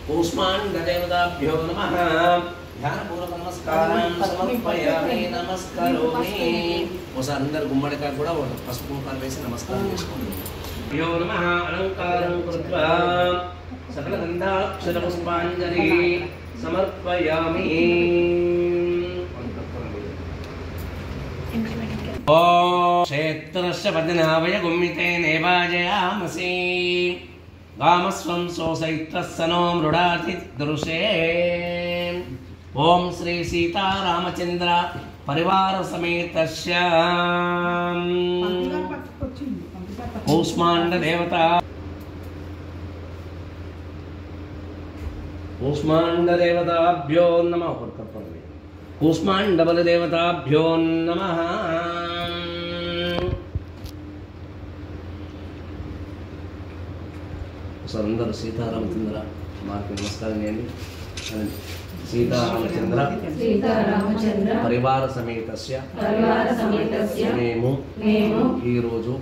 कूष्माण्डदेवताभ्यो नमः ध्यानपूर्वक नमस्कारान् समर्पयामि नमस्करोमि ఒకసారి అందరు గుమ్మడికాయ కూడా పసుపు కుంకాలు వేసి నమస్కారం చేసుకోండి భ్యో నమః అలంకారం కృత్వా సకల గంధాక్షర పుష్పాంజలి సమర్పయామి ఓం క్షేత్రస్య పద్నావయ గుమ్మితే నేవాజయామసి गामस्वं सोसैत्रस्सनो मृडाति दृशे ओम श्री सीता रामचंद्र परिवार समेतस्य कूष्मांड देवताभ्यो नमः कूष्मांडबल देवताभ्यो नमः అందరూ సీతారామచంద్ర మాకు నమస్కారం చేయండి సీతారామచంద్ర పరివార సమేతస్య మేము ఈ రోజు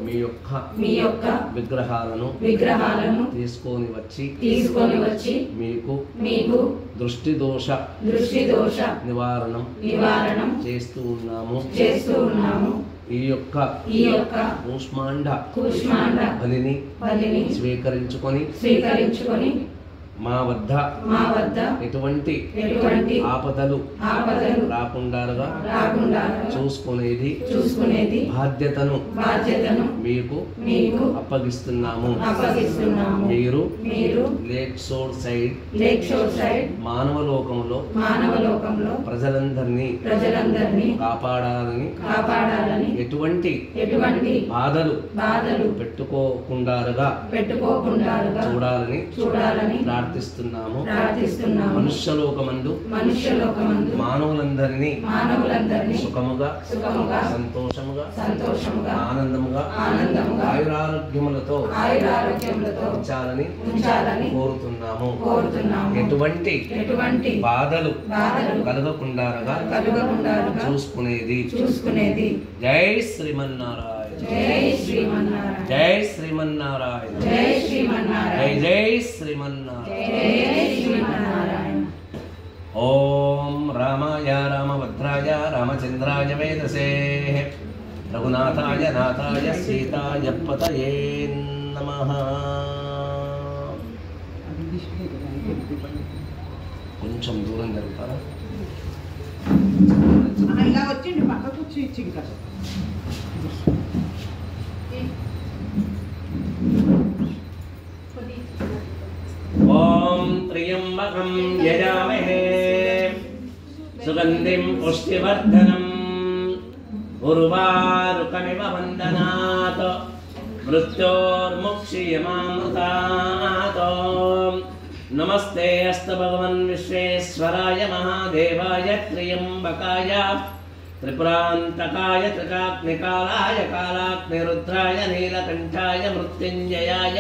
మీ యొక్క విగ్రహాలను తీసుకొని వచ్చి మీకు దృష్టి దోష నివారణం చేస్తూ ఉన్నాము ఈ యొక్క కూష్మాండ బలిని స్వీకరించుకొని మా వద్ద ఎటువంటి ఆపదలు రాకుండా చూసుకునేది బాధ్యతను మీకు అప్పగిస్తున్నాము మీరు లేక్ షోర్ సైడ్ మానవ లోకంలో ప్రజలందరినీ కాపాడాలని ఎటువంటి బాధలు పెట్టుకోకుండా చూడాలని ప్రార్థిస్తున్నాము మనుష్యలోకమందు మానవులందరినీ సుఖముగా సంతోషముగా ఆనందముగా ఆయురారోగ్యములతో ఉంచాలని కోరుతున్నాము ఎటువంటి బాధలు కలగకుండా చూసుకునేది జై శ్రీమన్నారాయణ जय श्रीमन्नारायण जय श्रीमन्नारायण जय श्रीमन्नारायण जय श्रीमन्नारायण ओम रामाय रामभद्राय रामचंद्राय वेदसे रघुनाथाय नाथाय सीताय पतये नमः కొంచెం దూరం జరుగుతారా ఇలా వచ్చింది పక్కకు వచ్చి ఇంకా ओम त्र्यंबकं यजामहे सुगंधिं पुष्टिवर्धनम् उर्वारुकमिव वन्दनात् मृत्योर्मुक्षीयमामृतात् नमस्ते अस्तु भगवन् विश्वेश्वराय महादेवाय त्र्यंबकाय त्रिपुरांतकाय त्रिकाग्निकालाय कालाग्निरुद्राय नीलकंठाय मृत्युंजयाय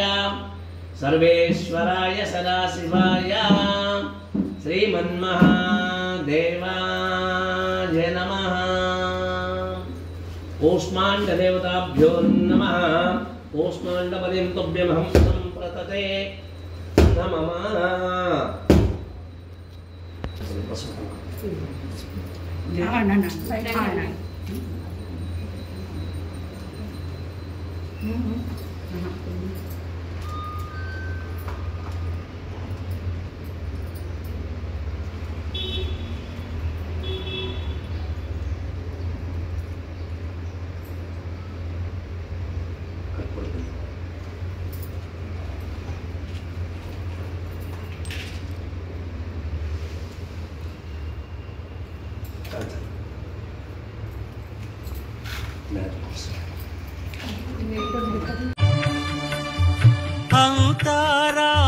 सर्वेश्वराय सदाशिवाय श्रीमन्महादेवाय नमः कूष्माण्डदेवताभ्यो नमः कूष्माण्डपदिं तुभ्यमहं सम्प्रतते नमः अंतारा